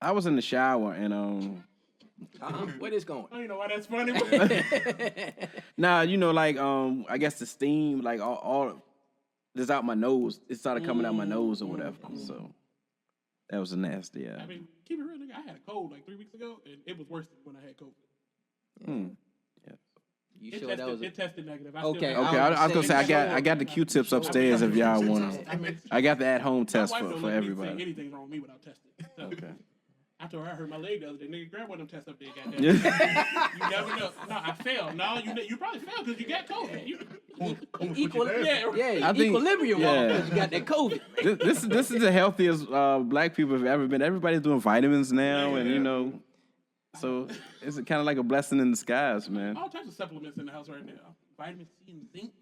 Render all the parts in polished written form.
I was in the shower and Where this going? Oh, you know why that's funny? nah, like I guess the steam like all this out my nose. It started coming out my nose or whatever. So that was nasty. I mean, keep it real, nigga. I had a cold like 3 weeks ago, and it was worse than when I had COVID. You sure that was it tested negative. Okay. I was gonna say I got the Q-tips upstairs if y'all want. I got the at-home test for everybody. Say anything's wrong with me without testing. So, Okay. I told her I hurt my leg the other day. Nigga, grab one of them tests up there, goddamn. You never know. No, I failed. No, you probably failed because you got COVID. I think equilibrium because you got that COVID. This is the healthiest black people have ever been. Everybody's doing vitamins now, and so it's kind of like a blessing in disguise, man. All types of supplements in the house right now. Vitamin C and zinc.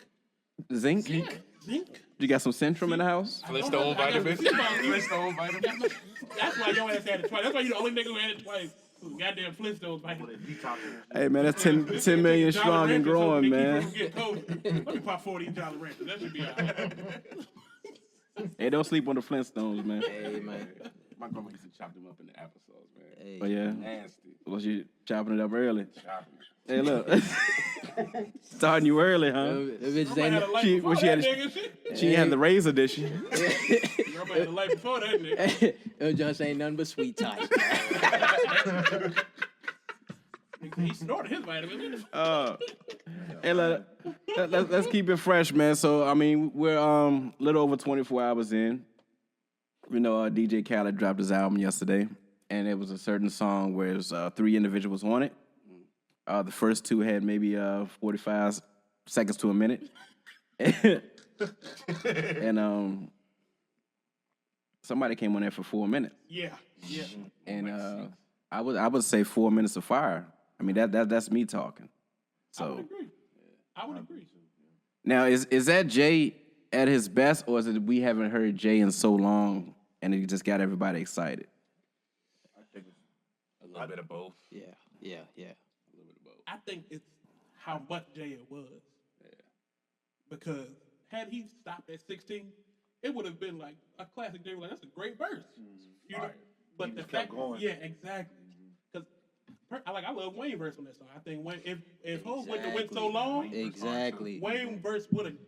Zinc? Yeah, zinc. You got some Centrum in the house? Flintstone vitamins. Flintstone vitamins. That's why your ass had it twice. That's why you the only nigga who had it twice. Goddamn Flintstone vitamins. Hey, man, that's 10 million strong and growing, man. Let me pop 40 Jolly Ranchers. That should be all right. Hey, don't sleep on the Flintstones, man. Hey, man. My grandma used to chop them up in the applesauce, man. Hey. Oh, yeah? Nasty. Was you chopping it up early? Chopping. Hey, look. Starting you early, huh? She had the razor, did she? Grandma had a light before that, nigga. It just ain't nothing but sweet type. He snorted his vitamins. Hey, let's keep it fresh, man. So, I mean, we're a little over 24 hours in. DJ Khaled dropped his album yesterday, and it was a certain song where it was 3 individuals on it. The first 2 had maybe 45 seconds to a minute. And somebody came on there for 4 minutes. Yeah. And I would say 4 minutes of fire. I mean that's me talking. So I would agree. Now is that Jay at his best, or is it we haven't heard Jay in so long and it just got everybody excited? I think it's a little bit of both. Yeah. I think it's how much Jay it was. Yeah. Because had he stopped at 16, it would have been like a classic Jay. Like, that's a great verse. You know? But the fact, yeah, exactly. Because I love Wayne verse on that song. I think if Hov wouldn't have went so long, Wayne verse would have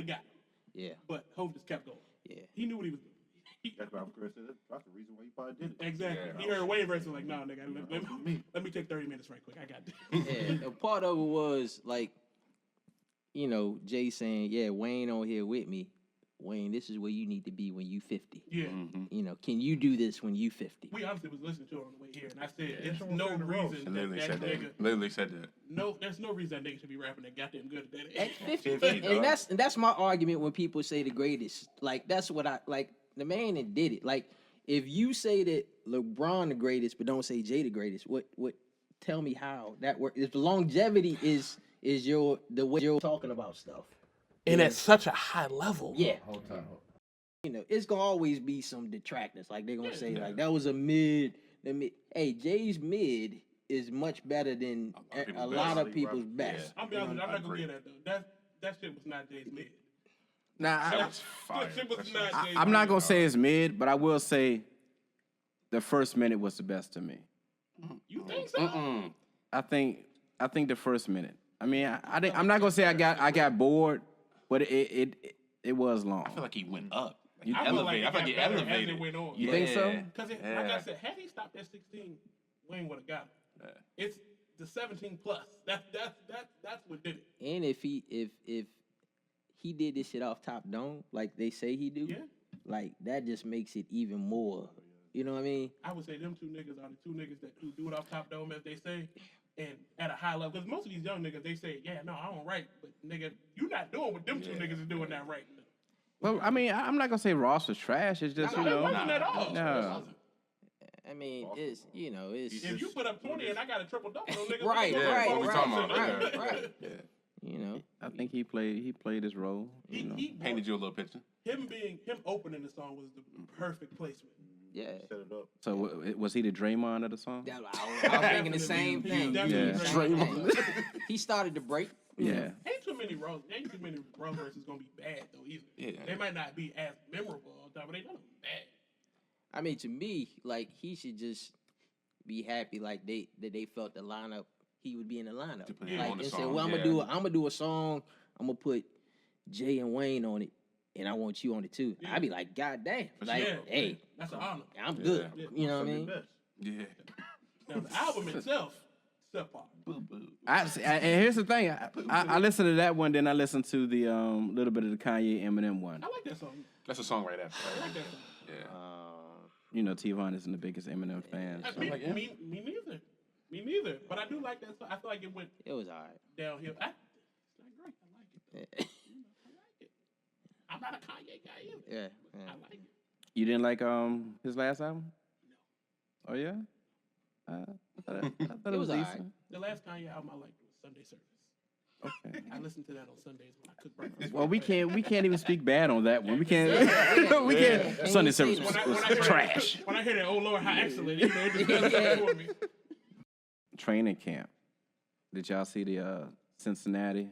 got it. Yeah. But Hov just kept going. Yeah. He knew what he was doing. That's the reason why you probably did it. Exactly. Yeah, he heard Wayne verse and like, no, nigga, let me take 30 minutes right quick. I got this. Yeah, a part of it was like, Jay saying, yeah, Wayne on here with me. Wayne, this is where you need to be when you 50. Yeah. Mm-hmm. Can you do this when you 50? We honestly was listening to it on the way here, and I said, there's no reason that nigga... Literally said that. No, there's no reason that nigga should be rapping that goddamn good at that age. At 50. And that's my argument when people say the greatest. Like, that's what the man that did it. Like, if you say that LeBron the greatest, but don't say Jay the greatest, what tell me how that works. If the longevity is the way you're talking about stuff. And at such a high level. Yeah. Whole time. It's gonna always be some detractors. Like they're gonna say like that was a mid. Hey, Jay's mid is much better than a lot of people's best. I'll be honest, I'm not gonna get that though. That shit was not Jay's mid. Nah, I'm not gonna say it's mid, but I will say the first minute was the best to me. You think so? I think the first minute. I mean, I'm not gonna say I got bored, but it was long. I feel like he went up. I feel like he elevated. As it went on. You think so? Because like I said, had he stopped at 16, Wayne would have got it. Yeah. It's the 17 plus. That's what did it. And if he did this shit off Top Dome, like they say he do, like that just makes it even more. You know what I mean? I would say them 2 niggas are the 2 niggas that do it off Top Dome, as they say, and at a high level. Because most of these young niggas, they say, yeah, no, I don't write, but nigga, you not doing what them 2 niggas is doing that right. Well, I mean, I'm not gonna say Ross was trash. It's just it wasn't at all. No. I mean, it's if you put up 20 and I got a triple double, niggas. Right. Yeah. I think he played his role. He painted you a little picture. Him opening the song was the perfect placement. Yeah. Set it up. So was he the Draymond of the song? I was thinking the same thing. Draymond. He started to break. Yeah. Ain't too many Rose verses gonna be bad though either. Yeah. They might not be as memorable all the time, but they don't be bad. I mean, to me, like he should just be happy, like that they felt the lineup. He would be in the lineup. To put him Like on the and say, song, well, I'm yeah. gonna do a song. I'm gonna put Jay and Wayne on it, and I want you on it too. Yeah. I'd be like, God damn, like, Yeah, hey, that's an honor. I'm good. Yeah. You know what I mean? Yeah. Now, the album itself, step up. And here's the thing. I listened to that one, then I listened to the little bit of the Kanye Eminem one. I like that song. That's a song right after. I like that song. Yeah. You know, T-Von isn't the biggest Eminem fan. So. Me neither. Me neither. But I do like that song. I feel like it went It was alright. downhill. It's not great. I like it. I like it. I'm not a Kanye guy either. Yeah. I like it. You didn't like his last album? No. Oh yeah. I thought it was alright. decent. The last Kanye album I liked was Sunday Service. Okay. I listened to that on Sundays when I cook breakfast. Well, we can't even speak bad on that one. We can't. We can't. Sunday service was trash. When I hear that, oh Lord, how excellent! You know, it just does something for me. Training camp. Did y'all see the Cincinnati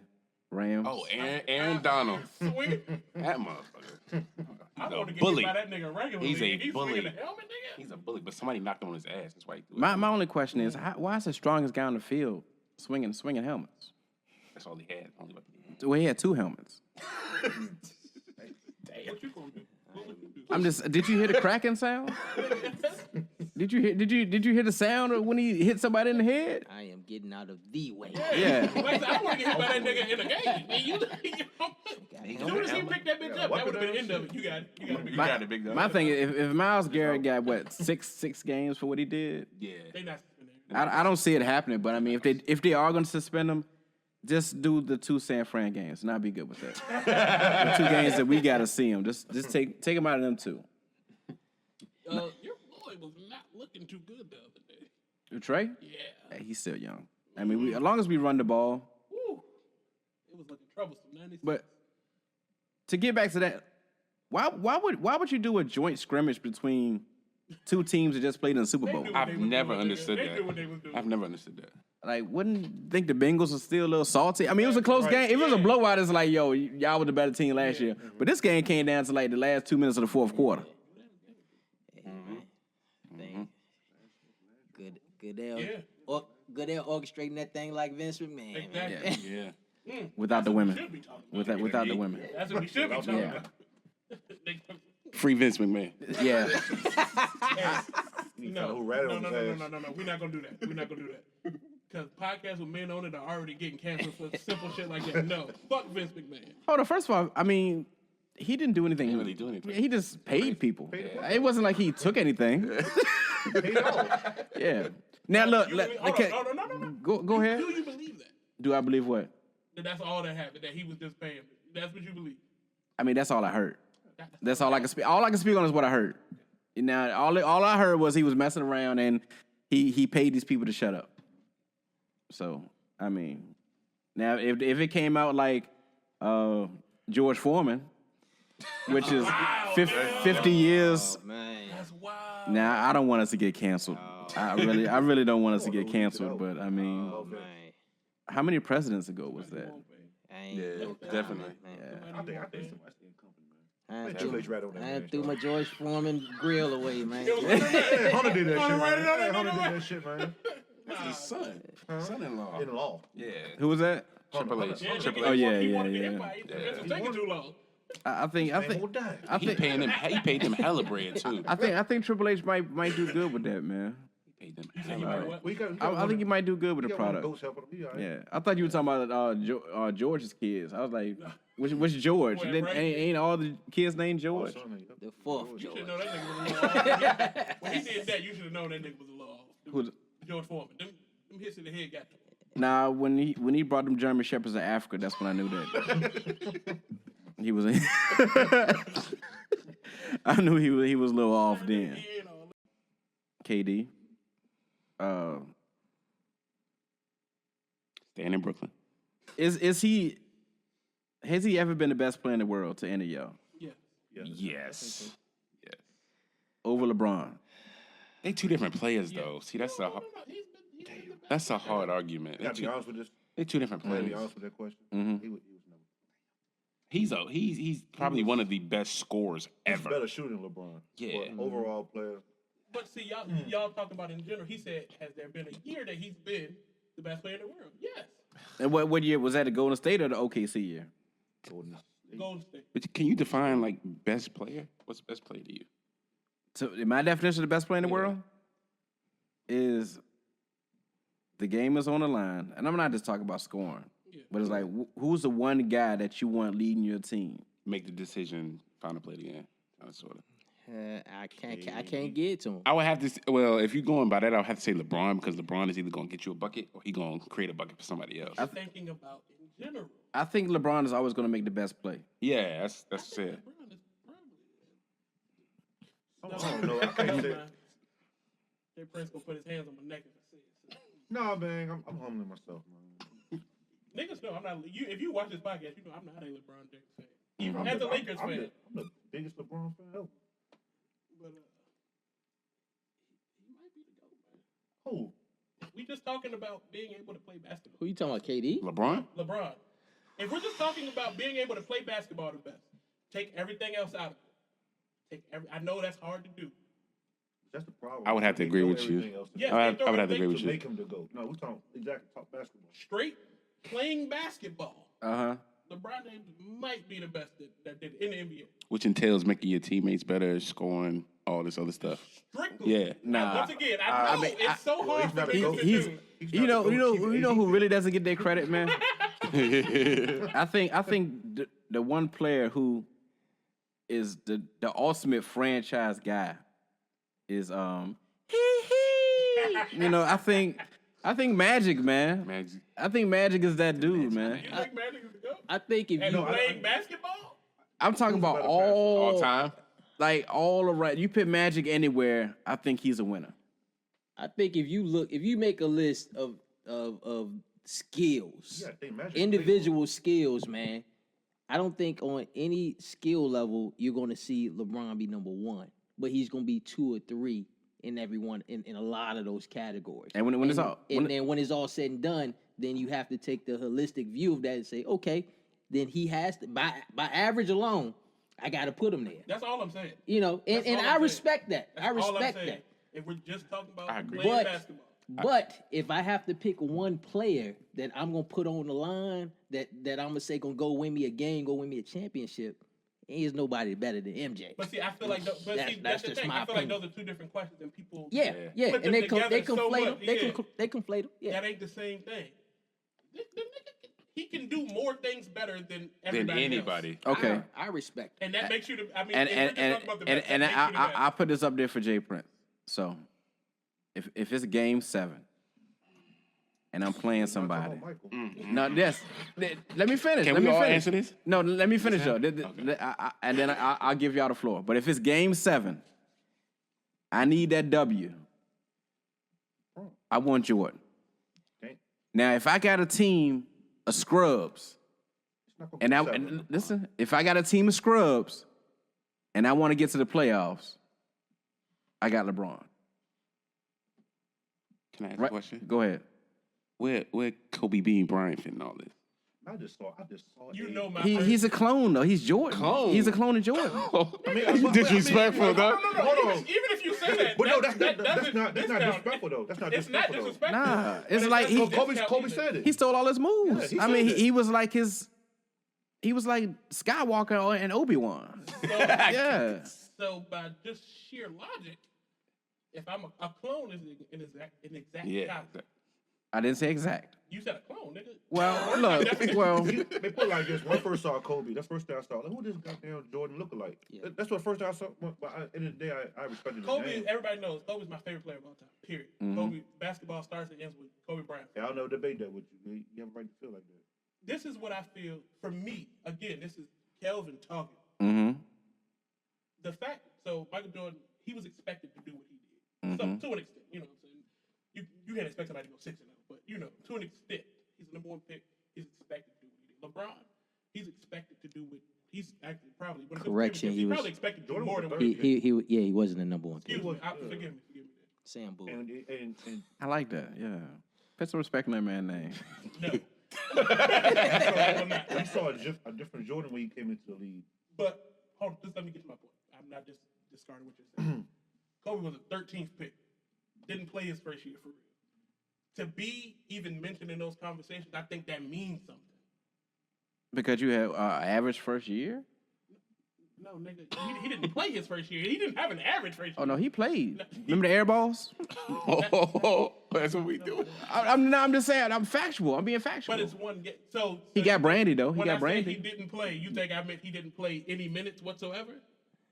Rams? Oh, Aaron Donald. Swing. That motherfucker. I He's want to a get hit bully. by that nigga regularly. He's a bully. swinging the helmet, nigga. He's a bully, but somebody knocked him on his ass. That's why he threw it. My only question is, why is the strongest guy on the field swinging helmets? That's all he had. Only what he had. Well, he had two helmets. What you gonna do? What would you do? I'm just. Did you hear the cracking sound? Did you hear the sound when he hit somebody in the head? I am getting out of the way. Yeah. Like I said, I want to get hit by that nigga in the game. And you as soon as he picked that bitch up, that would have been the end of it. You got it. You got it, big dog. My thing is, if Myles Garrett got what six games for what he did, Yeah. They not suspending. I don't see it happening. But I mean, if they are going to suspend him, just do the 2 San Fran games, and I'll be good with that. The 2 games that we got to see him, just take him out of them 2. Your boy was not looking too good the other day. Trey, Yeah. hey, he's still young. I mean, as long as we run the ball. Woo. It was looking troublesome. 96. But to get back to that, why would you do a joint scrimmage between 2 teams that just played in the Super Bowl? I've never understood They knew what they that. was doing. I've never understood that. Like, wouldn't think the Bengals are still a little salty? I mean, it was a close game. If it was a blowout, it's like, yo, y'all were the better team last year. But this game came down to like the last 2 minutes of the fourth quarter. Goodell orchestrating that thing like Vince McMahon. Man. Exactly. Yeah. Without the Should women. be talking about. Without the women. That's what we should be talking Yeah. about. Free Vince McMahon. Yeah. No, who ratted on his ass. no. We're not gonna do that. We're not gonna do that. Because podcasts with men on it are already getting canceled for simple shit like that. No, fuck Vince McMahon. Hold on. First of all, I mean, he didn't do anything. He didn't really do anything. He just paid people. It wasn't like he took anything. Yeah. Now look. You believe- hold on, no. Go ahead. Do you believe that? Do I believe what? That that's all that happened. That he was just paying. That's what you believe. I mean, that's all I heard. That's all I can speak. All I can speak on is what I heard. Now, all I heard was he was messing around and he paid these people to shut up. So, I mean, now if it came out like George Foreman, which is 50 years, Man. That's wild. now I don't want us to get canceled. I really don't want us to get canceled. But I mean, Oh, man. how many presidents ago was that? I ain't Yeah, no doubt, definitely. man. I think somebody's in company, man. I Triple H right on that. I man, threw my George Foreman grill away, man. Hey, Hunter did that shit, Hunter man. right Hey, on Hunter that did that shit, man. That's his son. Son-in-law. In law. Yeah. Who was that? Triple H. Yeah, Triple Oh, H. yeah, he yeah, wanted to get yeah. hit by it. It's taking too long. I think Man, won't die. He paid them hella bread too. I think Triple H might do good with that, man. He paid them You think he hella might bread. what? We got, I think he might do good with the product. Ghost helping him. He all right. Yeah, I thought you were talking about George's kids. I was like, which George? Wait, Didn't- right? ain't all the kids named George? Son, man. The fourth You George. should know that nigga was a little off. When he did that, you should have known that nigga was a little off. Who's- George Foreman. Them hits in the head got to him. Nah, when he brought them German shepherds to Africa, that's when I knew that he was. I knew he was a little off then. You know, KD, Staying in Brooklyn. is he? Has he ever been the best player in the world to any of y'all? yeah. Yes. Over LeBron? They two different players though. See, that's No, a he's been the best. that's a hard argument. Gotta be honest with this. They two different Gotta be players. honest with that question. Mhm. He was He's probably one of the best scorers He's ever. better shooter than LeBron. Yeah. But overall player. But see, y'all talking about in general. He said, has there been a year that he's been the best player in the world? Yes. And what year was that? The Golden State or the OKC year? Golden State. But can you define like best player? What's best player to you? So my definition of the best player in the world is the game is on the line, and I'm not just talking about scoring, but it's like who's the one guy that you want leading your team? Make the decision, find a play the game, sort of. I can't get to him. I would have to. Well, if you're going by that, I would have to say LeBron because LeBron is either going to get you a bucket or he going to create a bucket for somebody else. I'm thinking about in general. I think LeBron is always going to make the best play. Yeah, that's it. LeBron is probably. I don't know. I can't say. Jay Prince gonna put his hands on my neck if I say it. Nah, man, I'm humbling myself, man. Niggas know I'm not. If you watch this podcast, you know I'm not a LeBron James fan. Even as a Lakers fan. I'm the biggest LeBron fan ever. But he might be the GOAT, man. Who? We just talking about being able to play basketball. Who you talking about, KD? LeBron. If we're just talking about being able to play basketball the best, take everything else out of it. I know that's hard to do. That's the problem. I would have to agree with you. Yes, I would have to agree with To you. make him the GOAT. No, we talking exactly talk basketball. Straight playing basketball. Uh-huh. LeBron James might be the best that did in the NBA. Which entails making your teammates better, scoring, all this other stuff. Strictly. Yeah. Now, once again, I know it's so hard he's for not a niggas GOAT. to He's do. you know who really doesn't get their credit, man. I think the one player who is the ultimate franchise guy is you know, I think Magic, man. Magic. I think Magic is that dude, man. You think Magic is the GOAT? I think if And you playing basketball? I'm talking about better all All time. like all around. You put Magic anywhere, I think he's a winner. I think if you make a list of skills, Yeah, I think Magic individual skills, man, I don't think on any skill level you're going to see LeBron be number one, but he's going to be 2 or 3 in everyone in a lot of those categories. And when it's all then when it's all said and done, then you have to take the holistic view of that and say, okay, then he has to by average alone, I got to put him there. That's all I'm saying. You know, and all I'm I saying. respect that. That's I all I'm respect saying. that. If we're just talking about I agree. playing But- basketball. But if I have to pick one player that I'm gonna put on the line that I'm gonna say gonna go win me a game, go win me a championship, ain't nobody better than MJ. But see, I feel like that's That's the just thing. my I feel like opinion. those are two different questions, and people Yeah, put and them together so conflate much, them. They conflate them. Yeah, that ain't the same thing. The nigga, he can do more things better than Than everybody anybody. else. okay. I respect. And that makes you the. I mean, And if we're just talking about the best, and that makes you the best. I put this up there for Jay Prince. So if it's game 7 and I'm playing somebody. No, yes. Let me finish. Can let we me all finish. answer this? No, let me finish though. And then I'll give y'all the floor. But if it's game 7, I need that W. I want Jordan. Okay. Now, if I got a team of scrubs, And listen, if I got a team of scrubs and I want to get to the playoffs, I got LeBron. Can I ask a Right? question? Go ahead. Where Kobe being Bryant fit in all this? I just saw. You know my. He's a clone though. He's Jordan. Clone? He's a clone of Jordan. You disrespectful, dog. Hold on. Even if you say that, But no, that that's doesn't not discount it. disrespectful though. That's not It's not disrespectful. disrespectful. Nah, But it's it like doesn't Kobe discount either. said it. he stole all his moves. Yeah, I mean, said it. he was like he was like Skywalker and Obi-Wan. Yeah. So by just sheer logic, if I'm a clone is an exact Yeah. copy. I didn't say exact. You said a clone, nigga. Well, look, well, They put it like this. When I first saw Kobe, that's the first thing I saw. Like, who this goddamn Jordan look like? Yeah. That's what first thing I saw. But at the end of the day, I respected the Kobe, name. everybody knows Kobe's my favorite player of all time. Period. Kobe, basketball starts and ends with Kobe Bryant. Yeah, I'll never debate that with you. You have a right to feel like that. This is what I feel for me. Again, this is Kelvin talking. mm-hmm. The fact, so Michael Jordan, he was expected to do what he did. So to an extent, you know what I'm saying? You can't expect somebody to go 6-0, but you know, to an extent, he's the number 1 pick. He's expected to do what he did. LeBron, he's expected to do what he's actually probably when it comes to Correction, championships, he he's was- probably expected to do Jordan more was than the what third he did. he wasn't the number 1 pick. Excuse me, forgive me. Sam Bull. And I like that. Yeah. Put some respect on that man's name. No. We saw a different Jordan when he came into the league. But hold on, just let me get to my point. I'm not just discarding what you're saying. Kobe was a 13th pick. Didn't play his first year for real. To be even mentioned in those conversations, I think that means something. Because you had average first year? No, nigga, he didn't play his first year. He didn't have an average first year. Oh, no, he played. Remember the air balls? That's what we do. I'm just saying. I'm factual. I'm being factual. But it's one game. So He got Brandy, though. He when got I say Brandy. he didn't play, you think I meant he didn't play any minutes whatsoever?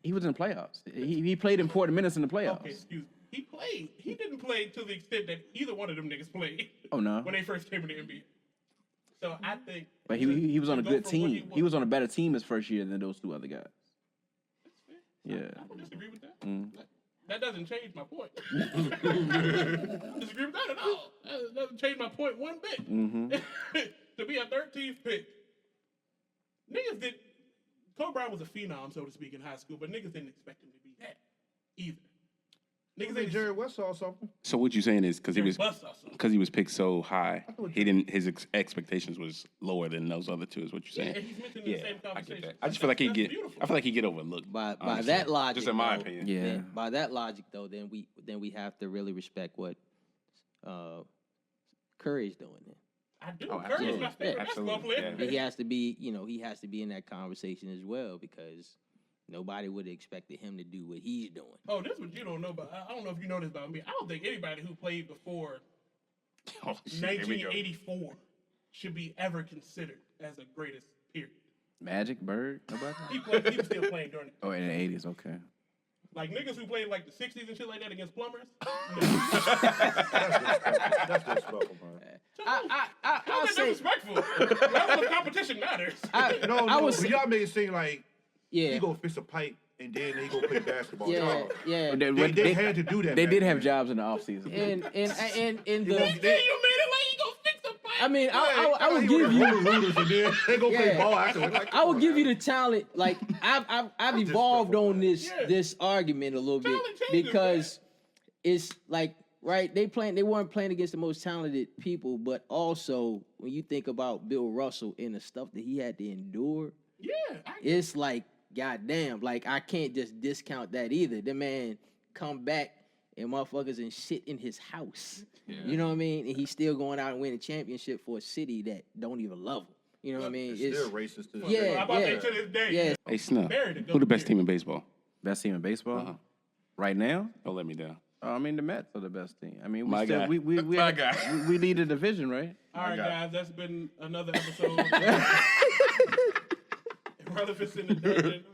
He was in the playoffs. He played important minutes in the playoffs. Okay, excuse me. He played. He didn't play to the extent that either one of them niggas played. Oh, no. When they first came in the NBA. So I think. But he was on a to good go from what team. He was on a better team his first year than those two other guys. Yeah. I don't disagree with that. That doesn't change my point. I don't disagree with that at all. That doesn't change my point one bit. To be a 13th pick, niggas did. Kobe Bryant was a phenom, so to speak, in high school, but niggas didn't expect him to be that either. Niggas Hey, Jerry West saw something. So what you saying is because he was picked so high, his expectations was lower than those other two. Is what you're Yeah, saying? and he's mentioned in the same I conversation. get that. I just feel like he That's get. beautiful. I feel like he get overlooked. By honestly. that logic, just in my though, opinion. Yeah. By that logic, though, then we have to really respect what Curry's doing. Then I do. Oh, Curry's absolutely. my favorite Yeah, basketball absolutely. player. Yeah. he has to be, he has to be in that conversation as well because nobody would have expected him to do what he's doing. Oh, this is what you don't know about. I don't know if you know this about me. I don't think anybody who played before Oh, shit, here we go. 1984 should be ever considered as the greatest. Period. Magic, Bird, nobody? He was still playing during it. Oh, in the 80s, okay. Like niggas who played like the 60s and shit like that against plumbers. That's disrespectful, man. How I'll is that say, disrespectful? Level of competition matters. No, I would but say, y'all made it seem like yeah, he go fix a pipe and then he go play basketball. yeah, No. yeah. They had to do that. They back did have then. jobs in the offseason. And the, You made it like you go fix a pipe. I mean, I Yeah, would he give would've you. rolled the rulers and then they go play Yeah. ball afterwards. Like, I would give you the talent. Like I've evolved on this Yeah. this argument a little bit Talent changes, because it's like right they weren't playing against the most talented people, but also when you think about Bill Russell and the stuff that he had to endure, Yeah. it's like goddamn, like I can't just discount that either. The man come back and motherfuckers and shit in his house. You know what I mean? And he's still going out and winning a championship for a city that don't even love him. You know what I mean? it's still racist to Yeah, I'm about yeah. to say to this day. Yeah. Hey, Snuff. Buried it, Who the best don't team in baseball? Best team in baseball? Uh-huh. Right now? Don't let me down. I mean, the Mets are the best team. I mean, we My still, guy. we My guy. we lead the division, right? All right, guys, that's been another episode. Irrelevance in the dungeon.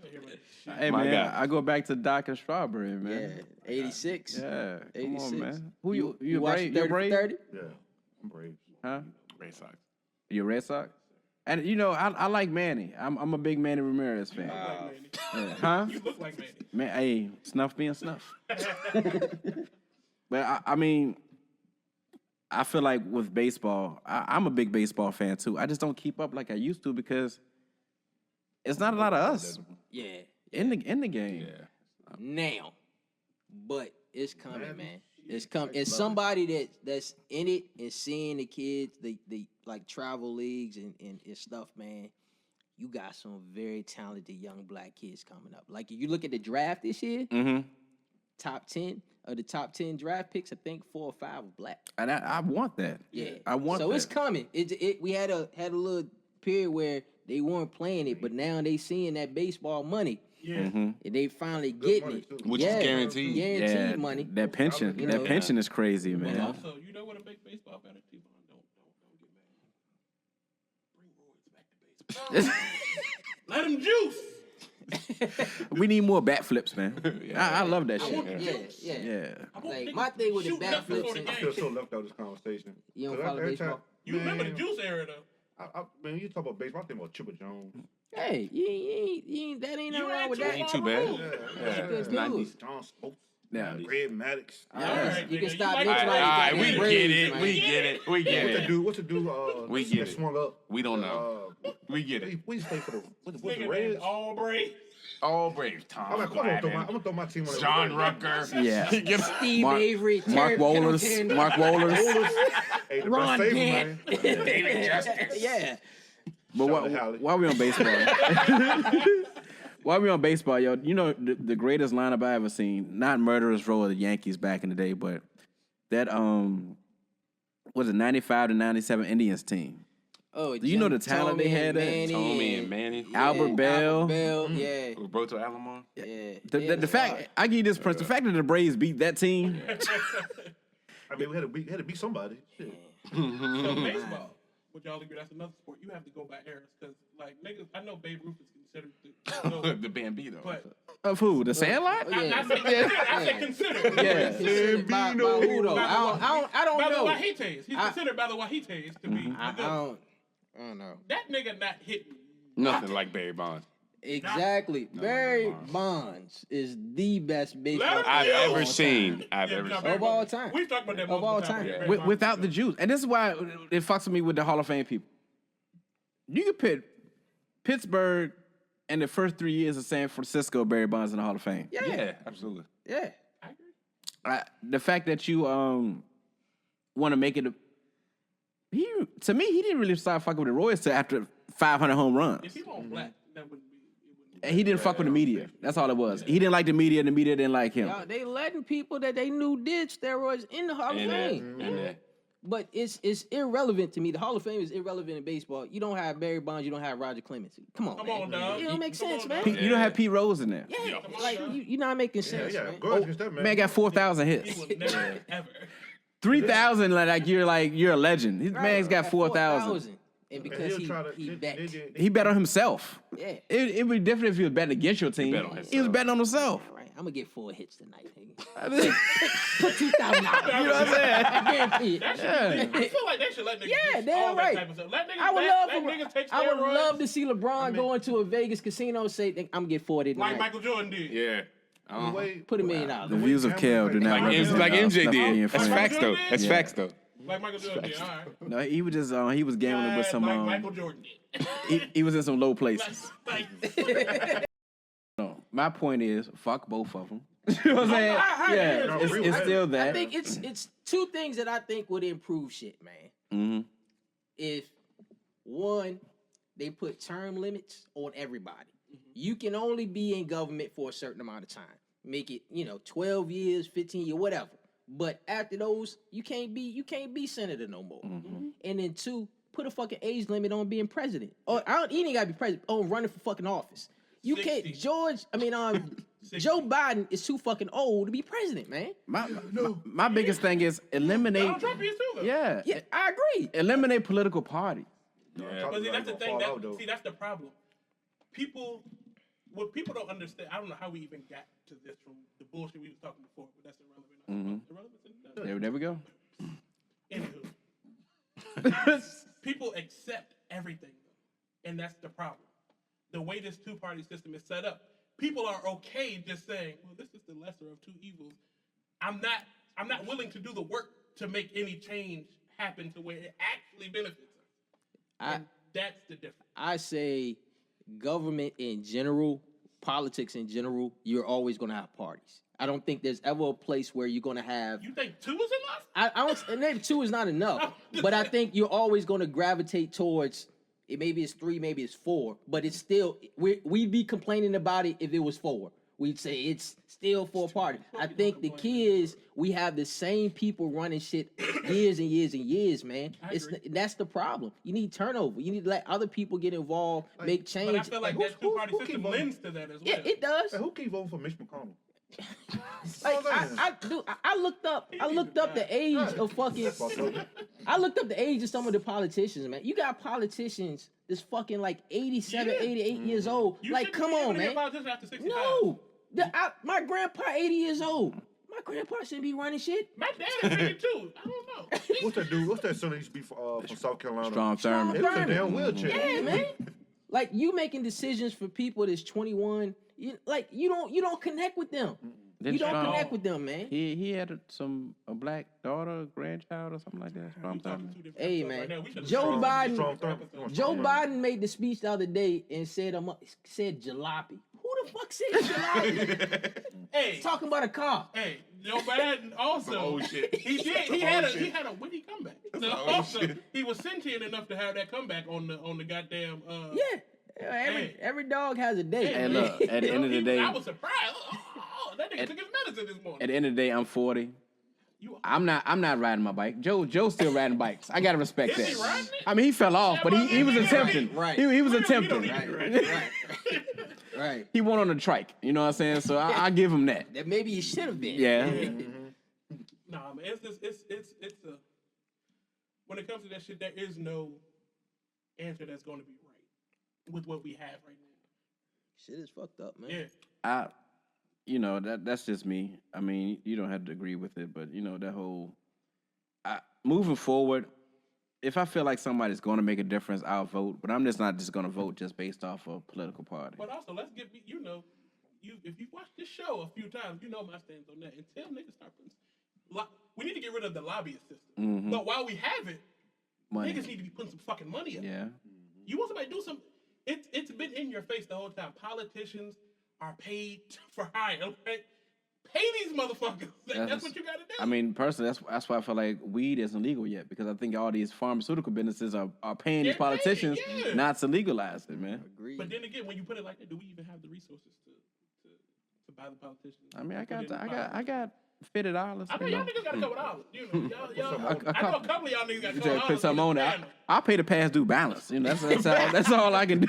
Hey, My man, guy. I go back to Doc and Strawberry, Yeah, man. 86. Yeah, come 86. on, man. Who you watch brave? 30 You for brave? 30? Yeah, I'm brave. Huh? Red Sox. You Red Sox? And you know, I like Manny. I'm a big Manny Ramirez fan. Yeah. Huh? You look like Manny. Man, hey, Snuff being Snuff. But I mean, I feel like with baseball, I'm a big baseball fan too. I just don't keep up like I used to because it's not a lot of us Yeah. in the game. Now. But it's coming, man. It's coming. It's somebody that's in it and seeing the kids, the like travel leagues and stuff, man. You got some very talented young black kids coming up. Like if you look at the draft this year, Mm-hmm. top 10 of the top 10 draft picks, I think 4 or 5 are black. And I want that. Yeah, I want so that. it's coming. We had a little period where they weren't playing it, but now they seeing that baseball money, Yeah. Mm-hmm. and they finally getting money, it, too. Which is guaranteed. guaranteed money. That pension, You that know, pension is crazy, man. Also, you know what a big baseball better? People don't get mad. Bring Royce back to baseball. Let him juice. We need more bat flips, man. I love that shit. Yeah. I want Like niggas my thing with the shooting up before backflips, the and I game. feel so left out of this conversation. You don't 'Cause follow every baseball? You remember the man, juice era though? Man, you talk about baseball, I think about Chipper Jones. hey, you ain't that ain't nothing You wrong ain't with too that. Ain't far too bad. removed. That's Yeah. good. John Spokes. Yeah. Red Maddox. All right, You can nigga, stop like mentioning the all Braves. right, we Braves, get it. man. We get it. We get it. What's the dude? We get that it. swung up. We don't know. We get it. We played for the Nigga the named Reds. Aubrey. All Braves. Tom I'm like, I'm gonna Glavine, throw my team on John Rucker. Yeah. Steve Avery, Mark Wohlers. Hey, the Ron best saver, Gant. man. David Justice. Yeah. But Shout out to Hallie. while we on baseball, while we on baseball, yo, you know the greatest lineup I ever seen, not Murderers Row of the Yankees back in the day, but that was it 95 to 97 Indians team. Oh, Do you know the talent they had there? Tommy and Manny. Albert Bell. Albert Bell, yeah. Roberto Alomar. Yeah. The fact I give you this, Prince. The fact that the Braves beat that team. I mean, we had to beat somebody. Shit. So baseball, would y'all agree that's another sport? You have to go by eras because, like, niggas, I know Babe Ruth is considered The Bambino. but Of who? The Sandlot? I said considered. Yeah. Considered by who though? I don't By the know. Wahites. He's considered by the Wahites to be I the good. don't know. That nigga not hitting. Nothing like Barry Bonds. Exactly. Barry Bonds is the best baseball Let him I've player ever of seen. Of all time. We've talked about that Of all multiple time. times. Yeah. Without the juice, and this is why it fucks with me with the Hall of Fame people. You could put Pittsburgh and the first 3 years of San Francisco, Barry Bonds in the Hall of Fame. Yeah, absolutely. Yeah. I agree. The fact that you want to make it, to me, he didn't really start fucking with the Royals till after 500 home runs. If he won't black, that wouldn't be. It wouldn't be. And he didn't fuck with the media. That's all it was. He didn't like the media, and the media didn't like him. Y'all, they letting people that they knew did steroids in the Hall of Fame. But it's irrelevant to me. The Hall of Fame is irrelevant in baseball. You don't have Barry Bonds. You don't have Roger Clemens. Come on, Come man. on, dog. It don't make Come sense, on, man. dog. You don't have Pete Rose in there. Yeah, like you're not making sense, Yeah, man. go ahead against that, man. Man got 4,000 He hits. will never ever. 3,000, you're a legend. His man's got 4,000. And because he bet. He bet on himself. Yeah. It would be different if he was betting against your team. bet on He was betting on himself. Right. I'm gonna get 4 hits tonight, nigga. Put $2,000. You know what I'm saying? Guaranteed. I feel like they should let niggas Yeah, do damn all that right. type of stuff. Let niggas I would bet, love let niggas take I would steroids love to see LeBron go into a Vegas casino and say, "I'm gonna get 40 tonight." like Michael Jordan did. Yeah. Put $1 million. The views of Kel do not represent Like MJ Snuff Magee did. and That's friends. facts though. That's facts though. Like Michael Jordan did. All right. No, he was just he was gambling with some. Like Michael Jordan did. He was in some low places. Like, No, my point is, fuck both of them. You know what I'm saying? Yeah, it's still that. I think it's two things that I think would improve shit, man. Mm-hmm. If one, they put term limits on everybody. You can only be in government for a certain amount of time. Make it, 12 years, 15 years, whatever. But after those, you can't be senator no more. Mm-hmm. And then two, put a fucking age limit on being president. Or he ain't gotta be president. On running for fucking office. You 60. can't. Joe Biden is too fucking old to be president, man. My biggest thing is eliminate. Donald Trump is too, though. Yeah, Yeah, I agree. eliminate political parties. But see, that's the thing. That's the problem. What people don't understand, I don't know how we even got to this from the bullshit we was talking before, but that's irrelevant. Irrelevant? There we go. Anywho. People accept everything, and that's the problem. The way this two-party system is set up, people are okay just saying, well, this is the lesser of two evils. I'm not willing to do the work to make any change happen to where it actually benefits us. And that's the difference. I say government in general, politics in general, you're always going to have parties. I don't think there's ever a place where you're going to have. You think 2 is enough? I don't. Maybe 2 is not enough, but I think you're always going to gravitate towards. Maybe it's 3, maybe it's 4, but it's still we'd be complaining about it if it was 4. We'd say it's still 4 party. I think the key is we have the same people running shit years and years and years, man. That's the problem. You need turnover. You need to let other people get involved, make change. But I feel like that two-party system keep lends to that as well. Yeah, it does. Hey, who keep voting for Mitch McConnell? Like I looked up the age of fucking. I looked up the age of some of the politicians, man. You got politicians that's fucking like 87, 88 years old. You like, shouldn't come be able on, to be a man. politician after 65. No, my grandpa 80 years old. My grandpa shouldn't be running shit. My dad is 82. I don't know. What's that dude? What's that son that used to be from South Carolina? Strom Thurmond. He was in a damn wheelchair. Yeah, man. Like you making decisions for people that's 21. You don't connect with them. You don't connect with them, man. He had a black daughter, grandchild, or something like that. Strom Thurmond. Hey, man. Right now, we should've Joe started Biden. Strom Thurmond. Joe Biden made the speech the other day and said jalopy. Who the fuck said July? Hey, Talking about a car. hey, Joe Biden also. old shit. He did. He had a witty comeback. So old also, shit. he was sentient enough to have that comeback on the goddamn. Yeah. Every dog has a day. Hey, look, at the end of the day, I was surprised. Oh, that nigga took his medicine this morning. at the end of the day, I'm 40. I'm not riding my bike. Joe's still riding bikes. I gotta respect Is that. he riding it? I mean, he fell off, but he was attempting. Right. He was We don't attempting. need to do Right. Right. He went on a trike. You know what I'm saying? So I give him that. That maybe he should have been. Yeah. Nah, man, it's a. When it comes to that shit, there is no answer that's going to be right with what we have right now. Shit is fucked up, man. Yeah. That's just me. I mean, you don't have to agree with it, but that whole moving forward, if I feel like somebody's going to make a difference, I'll vote. But I'm just not just going to vote just based off of a political party. But also, let's get if you watch this show a few times, you know my stance on that. Until niggas start putting, we need to get rid of the lobbyist system. Mm-hmm. But while we have it, Money. niggas need to be putting some fucking money up. Yeah. You want somebody to do something? It's been in your face the whole time. Politicians are paid for hire. Okay? Pay these motherfuckers. That's what you got to do. I mean, personally, that's why I feel like weed isn't legal yet, because I think all these pharmaceutical businesses are paying these They're paying, politicians yeah. not to legalize it, man. Agreed. But then again, when you put it like that, do we even have the resources to buy the politicians? I mean, I got $50. I know y'all niggas got a couple dollars. You know, y'all. I know a couple of y'all niggas got a You couple just put dollars. something on it. I'll pay the past due balance. That's all I can do.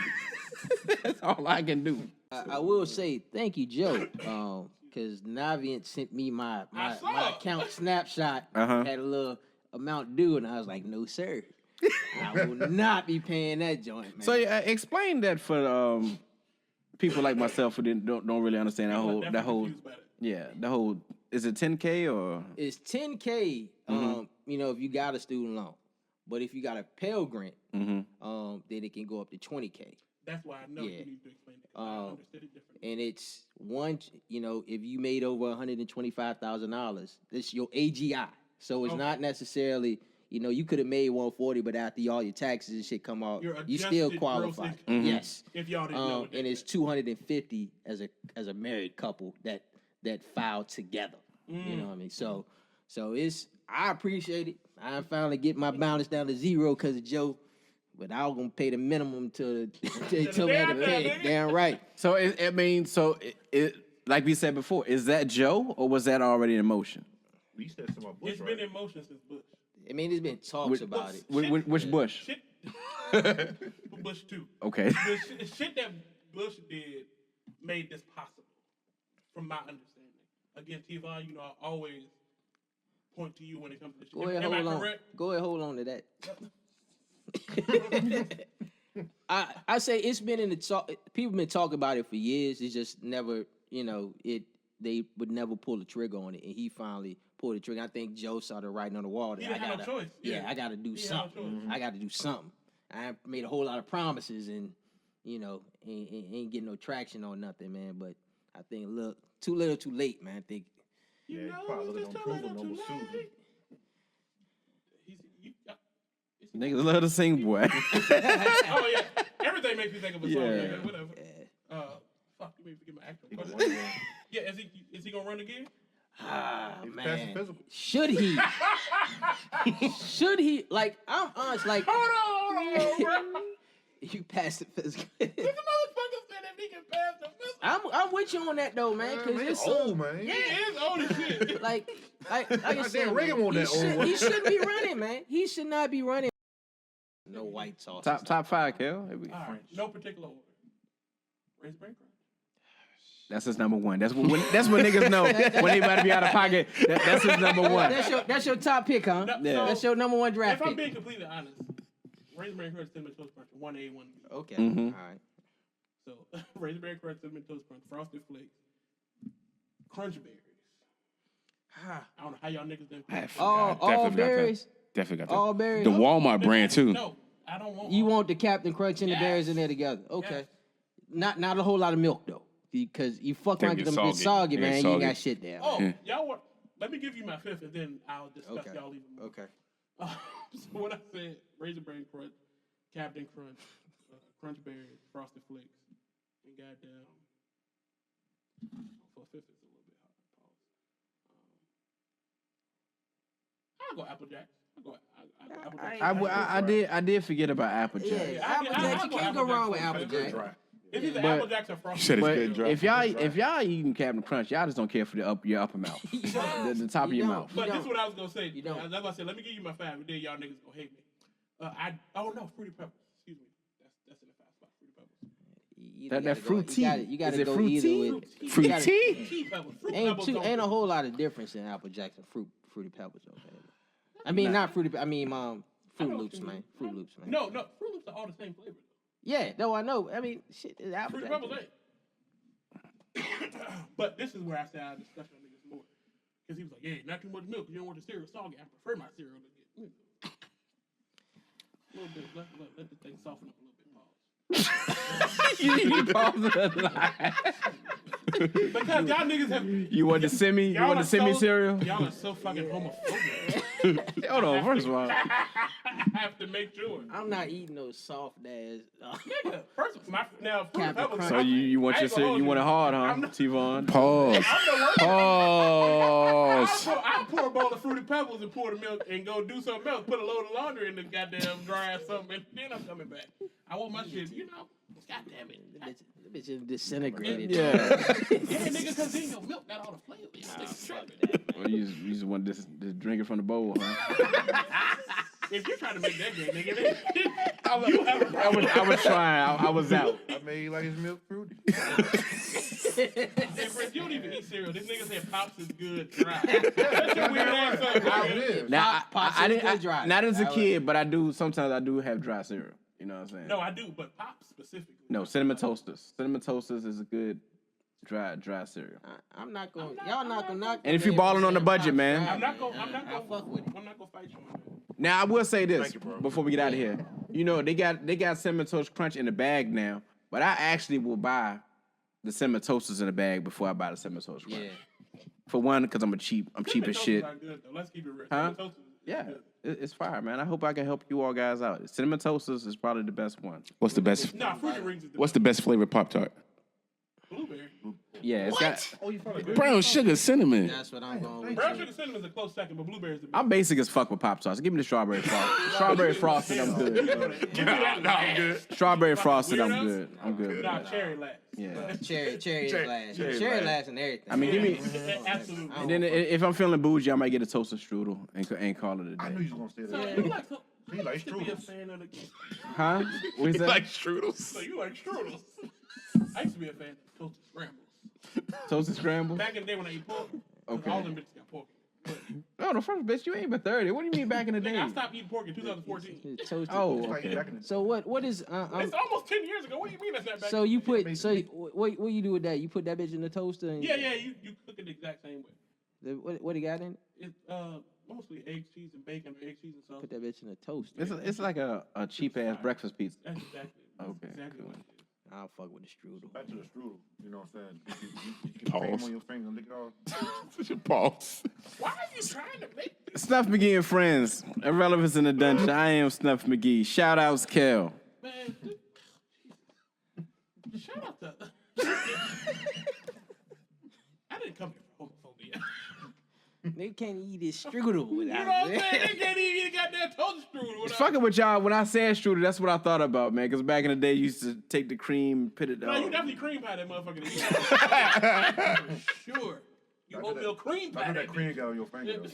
That's all I can do. I will say thank you, Joe, because Navient sent me my account snapshot. Had a little amount due, and I was like, no, sir. I will not be paying that joint, man. So explain that for people like myself who don't really understand that whole is it 10K or it's 10K. If you got a student loan, but if you got a Pell Grant, then it can go up to 20K. That's why I know you need to explain it. I understood it differently. And it's if you made over $125,000, this your AGI. So it's not necessarily, you could have made 140, but after all your taxes and shit come out, you still adjusted qualify. gross income. Yes. If y'all didn't know. And it's 250 as a married couple that filed together. You know what I mean? So I appreciate it. I finally get my balance down to zero because of Joe. But I was gonna pay the minimum till they told me I had to pay. Damn right. so it like we said before, is that Joe or was that already in motion? We said some about Bush, It's right? been in motion since Bush. I mean, there's been talks about it. Which Bush? Shit. Bush 2. Okay. The shit that Bush did made this possible, from my understanding. Again, T-Von, I always point to you when it comes to this shit. Go ahead, Am I hold on. correct? Go ahead, hold on to that. I say it's been in the talk. People been talking about it for years. It's just never, they would never pull the trigger on it, and he finally pulled the trigger. I think Joe saw the writing on the wall. That He didn't have no choice. Yeah, I got to do something. I got to do something. I made a whole lot of promises, and ain't getting no traction on nothing, man. But I think look, too little, too late, man. I think. Yeah, probably it's gonna just prove too him little, no too sooner. late. Niggas love to sing, boy. Oh yeah, everything makes me think of a song. Yeah. Nigga. Whatever. Fuck, you made me forget my actual question. Yeah, is he gonna run again? Man, physical. should he? Should he? Like, I'm honest. Like, Hold on, bro. you passed the physical. This motherfucker said if he can pass the physical. I'm with you on that though, man. Because it's old, man. He is old as shit. like I said, Reagan won't that old. he shouldn't be running, man. He should not be running. No white sauce. Top 5, Kel. Here we go. All right, no particular order. Raise brain crunch. That's his number one. That's when niggas know when they about to be out of pocket. That's his number one. That's your top pick, huh? No, Yeah. That's your number one draft If I'm pick. being completely honest, Raspberry Crunch Cinnamon Toast Crunch, 1A, 1B. Okay, Mhm. all right. So Raspberry Crunch Cinnamon Toast Crunch, Frosted Flakes, Crunch Berries. I don't know how y'all niggas done. I forgot. All Definitely got that. berries. Definitely got that. All berries. The Walmart brand too. No, I don't want. You want the Captain Crunch and the Yes. berries in there together? Okay. Yes. Not a whole lot of milk though, because you fuck They around get with them get soggy. soggy, They man. get You ain't soggy. got shit there. Oh, man. y'all want? Let me give you my fifth, and then I'll discuss Okay. y'all even more. Okay. So when I said Raspberry Crunch, Captain Crunch, Crunch Berries, Frosted Flakes, and goddamn go Apple Jacks. I go Apple I Jacks. I did forget about Apple Jacks. Yeah, Apple Jacks. You can't go wrong with Apple Jacks. It's either But- Apple Jacks or Frosted. Shit is But good, dry. if y'all eating Captain Crunch, y'all just don't care for your upper mouth, the top of You your don't. mouth. But You this is what I was gonna say. You don't. That's why I said, let me give you my 5, and then y'all niggas gonna hate me. Fruity Pebbles. Excuse me. That's in the 5 spot. Fruity Pebbles. That fruit tea. You gotta Is it go fruit either tea? with Fruit gotta- tea? Tea Pebbles. Fruit Pebbles don't Ain't a do whole lot of difference in Apple Jacks and Fruity Pebbles. Okay. I mean, not Fruity. I mean, Fruit Loops, man. Fruit Loops, man. No, Fruit Loops are all the same flavor. Yeah, no, I know. I mean, shit, it's Apple Fruity Jacks. Pebbles ain't. But this is where I say I discuss your niggas more. Because he was like, yeah, not too much milk. You don't want the cereal soggy. I prefer my cereal to get milk. A little bit. Let the thing soften up a little bit. Pause. You paused it a lot. Because y'all niggas have. You want the semi? You Y'all want are the semi so- cereal? Y'all are so fucking homophobic. Hold on, first of all. I have to make sure. I'm not eating those soft ass. Nigga, first, now, Fruity Captain Pebbles. Crunch. So you want I your ain't gonna cereal? hold You want it hard, huh, I'm the- T-Von? Pause. I'm the worst. Pause. I pour a bowl of Fruity Pebbles and pour the milk and go do something else. Put a load of laundry in the goddamn dry or something, and then I'm coming back. I want my shit, God damn it. The bitch is disintegrated. Yeah. Yeah, nigga, because then your milk got all the flavor. Nigga, tripping. Well, you just want this drink it from the bowl, huh? If you're trying to make that game, nigga, then you have a problem. I was trying. I was out. I made like his milk fruity. Hey, Chris, you don't even eat cereal. This nigga said Pops is good dry. That's your weird ass up, nigga. Now, Pops I is didn't. good dry. Not as a That was- kid, but I do. Sometimes I do have dry cereal. You know what I'm saying? No, I do, but Pops specifically. No, cinnamon toasters. Cinnamon toasters is a good dry cereal. I'm not going. Y'all not gonna knock. And if the you man balling for on the saying budget, Pops man. dry, I'm not gonna. I fuck with it. I'm not gonna fight you on that. Now I will say this Thank you, bro. before we get out of here. You know they got cinnamon toast crunch in the bag now, but I actually will buy the cinnamon toasters in the bag before I buy the cinnamon toast crunch. Yeah. For one, because I'm cheap as Cinnamon shit. toasters are good, though. Let's keep it real. Huh? Cinnamon toasters is Yeah, good. it's fire, man. I hope I can help you all guys out. Cinnamon toasters is probably the best one. What's the best? Nah, Fruity Rings is the What's the best flavored Pop Tart? blueberry. Yeah, it's got. Oh, you probably Brown sugar, cinnamon. That's what I'm going with. Brown sugar cinnamon is a close second, but blueberry is the best. I'm basic as fuck with Pop Tarts. Give me the strawberry frosted. Strawberry frosted, I'm good. Give me that. Nah, I'm good. Strawberry frosted, I'm Weirdos? good. I'm good. Nah, cherry last. Yeah. Cherry is last. Cherry last and everything. I mean, give me. Absolutely. And then if I'm feeling bougie, I might get a toasted strudel and call it a I day. knew you was gonna say So that. you like He like to be a strudels. fan of the. Huh? What is that? strudels. So you like strudels? I used to be a fan of toasted scrambles. Toasted scramble? Back in the day when I eat pork, Okay. all them bitches got pork. But No, the first bitch, you ain't even 30. What do you mean back in the nigga, day? I stopped eating pork in 2014. Toasted. Oh, Like okay. back in the So what is? It's almost 10 years ago. What do you mean that's not back? So in you the day? put. So what you do with that? You put that bitch in the toaster and Yeah, you cook it the exact same way. what it got in it? It's mostly eggs, cheese, and bacon, or eggs, cheese, and sauce. Put that bitch in the toaster. It's like a cheap ass breakfast pizza. That's exactly. Okay, Exactly cool. what it is. I'll fuck with the strudel. back to the strudel. You know what I'm saying? You can cream Pause. on your finger and lick it off. Such a pause. Why are you trying to make this? Snuff Magee and friends. Irrelevance in the dungeon. I am Snuff Magee. Shout outs, Kel. Man, shut up. I didn't come here for homophobia. They can't eat this strudel You know without what I'm it. saying? They can't even eat a goddamn toast strudel without. Fucking with y'all, when I said strudel, that's what I thought about, man. Because back in the day, you used to take the cream, put it No, you down. definitely cream pie that motherfucker. For sure. You oatmeal cream I pie know that that cream got on your finger. though.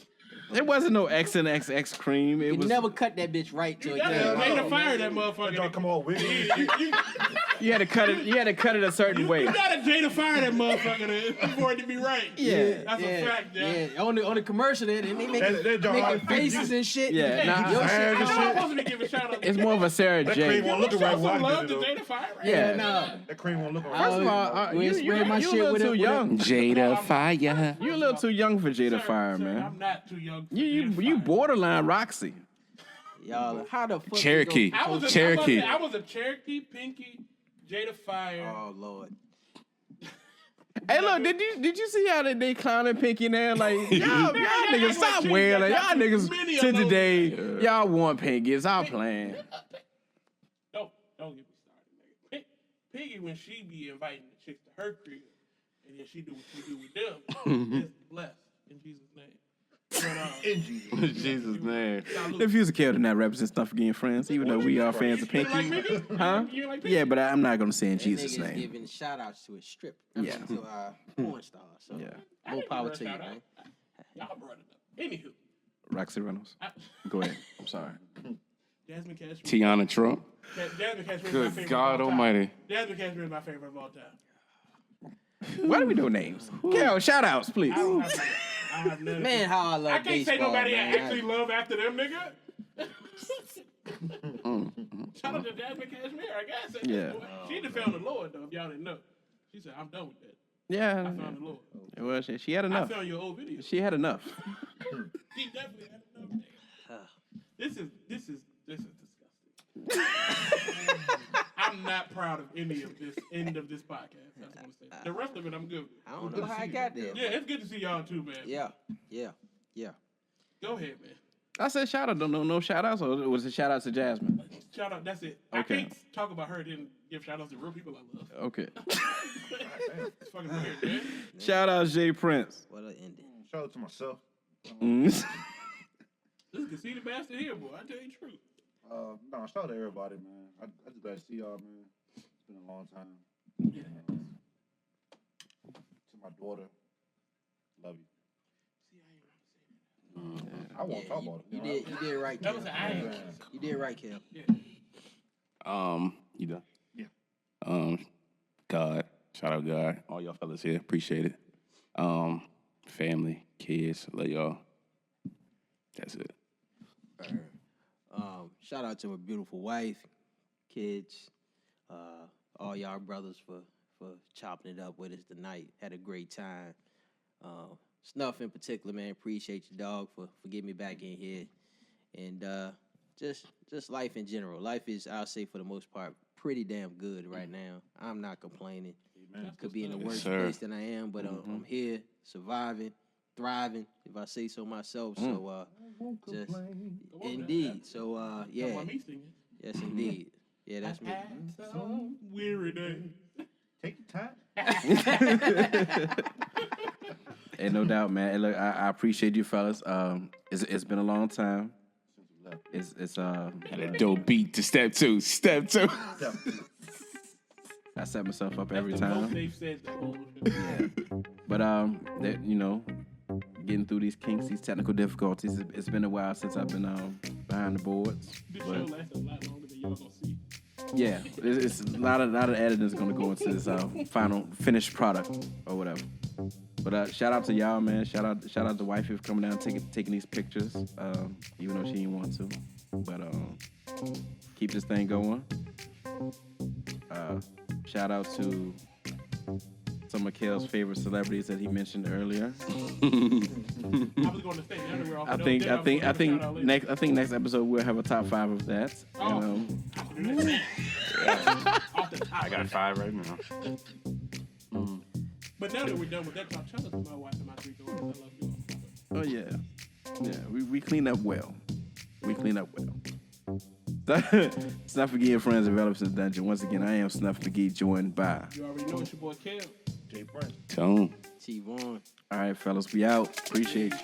It wasn't no X and XX cream. It You was never cut that bitch right till You it gotta came made out. a fire that That motherfucker. don't come all wiggly. you had to cut it. You had to cut it a certain way. You gotta Jada fire that motherfucker for it to be right. Yeah. That's a fact, yeah. Yeah, on the commercial, they making That joint- faces and shit. Yeah, nah, your shit. Hands and I'm shit. not supposed to be giving shout out. It's more of a Sarah That cream J. won't look Show right some while I love did to it, though. Jada Fire, right? Yeah. no. That cream won't look right. First of all, We you spread my a shit little with too it. young. Jada Fire. You a little too young for Jada Sir, Fire, sir, man. I'm not too young. For You Jada you Fire. borderline Roxy. Y'all, how the fuck? you Cherokee. gonna- Cherokee. I was a Cherokee, Pinky, Jada Fire. Oh Lord. Hey, look, did you see how they clowning Pinky now? Like, y'all niggas stop Many wearing. of Y'all niggas those- to today, y'all want Pinky. Stop playing. Don't get me started, nigga. Piggy, when she be inviting the chicks to her crib, and then she do what she do with them, is blessed in Jesus' name. In Jesus. Jesus, man. If you was a kid and not represent Snuff Again Friends, even though we are fans of Pinky. Huh? Yeah, but I'm not gonna say in That Jesus' nigga's name. giving shout outs to his strip. Yeah. To porn stars. So Yeah. more power to you, man. Y'all brought it up. Anywho, Roxy Reynolds. Go ahead. I'm sorry. Jasmine Cashmere. Tiana Trump. Jasmine Cashmere is my Good favorite God of all time. Almighty. Jasmine Cashmere is my favorite of all time. Why do we do names? Kel, shout outs, please. I don't have none. Man, how I love I can't baseball, say nobody man. I actually love after them, nigga. Shout out to Jasmine Cashmere, I guess. At Yeah. this point. She done found the Lord, though, if y'all didn't know. She said, I'm done with that. Yeah. I found the Lord. Well, she had I enough. found your old video. She had enough. She definitely had enough. This is disgusting. I'm not proud of any of this end of this podcast. That's what I want to say. The rest of it, I'm good with. I don't know how I got there. Yeah, it's good to see y'all too, man. Yeah. Go ahead, man. I said shout out. No shout outs, or was it shout out to Jasmine? Shout out. That's it. Okay. I can't talk about her then give shout outs to real people I love. Okay. It's fucking weird, man. Shout out Jay Prince. What an ending. Shout out to myself. Mm. This conceited bastard here, boy. I tell you the truth. No, shout out to everybody, man. I just glad to see y'all, man. It's been a long time. Yeah. To my daughter, love you. See, I won't talk about it. You did right, that Kel. was an I. You did right, Kel. Yeah. You done? Yeah. God. Shout out God. All y'all fellas here. Appreciate it. Family, kids, love y'all. That's it. Shout out to my beautiful wife, kids, all y'all brothers for chopping it up with us tonight. Had a great time. Snuff in particular, man, appreciate you, dog, for getting me back in here. And just life in general. Life is, I'll say for the most part, pretty damn good right now. I'm not complaining. Could be in a worse place than I am, but I'm here, surviving, thriving, if I say so myself. So just indeed. So yeah. Talking about me singing. Yes, indeed. Yeah, that's me. Some weary day. Take your time. Hey, no doubt, man. Hey, look, I appreciate you fellas. It's been a long time. It's Had a dope beat to step two. Step two. I set myself up every That's the most time. they've said the whole Yeah. But that, you know, getting through these kinks, these technical difficulties. It's been a while since I've been behind the boards. This But show lasted a lot longer than y'all gonna see. yeah, it's a lot of editing is gonna go into this final finished product or whatever. But shout out to y'all, man. Shout out to wifey for coming down taking these pictures, even though she didn't want to. But keep this thing going. Shout out to some of Kel's favorite celebrities that he mentioned earlier. I was going to say the underwear off. I think next episode we'll have a top 5 of that. Oh. You know. Off the top. I got 5 right now. But now that we're done with that talk, shout out to my wife and my 3 daughters. I love you all. Oh yeah. We clean up well. Snuff Magee and Friends, Irrelevance in the Dungeon. Once again, I am Snuff Magee, joined by. You already know it's your boy Kel. Jay Prince. Tone. T-Vaughn. All right, fellas, we out. Appreciate you.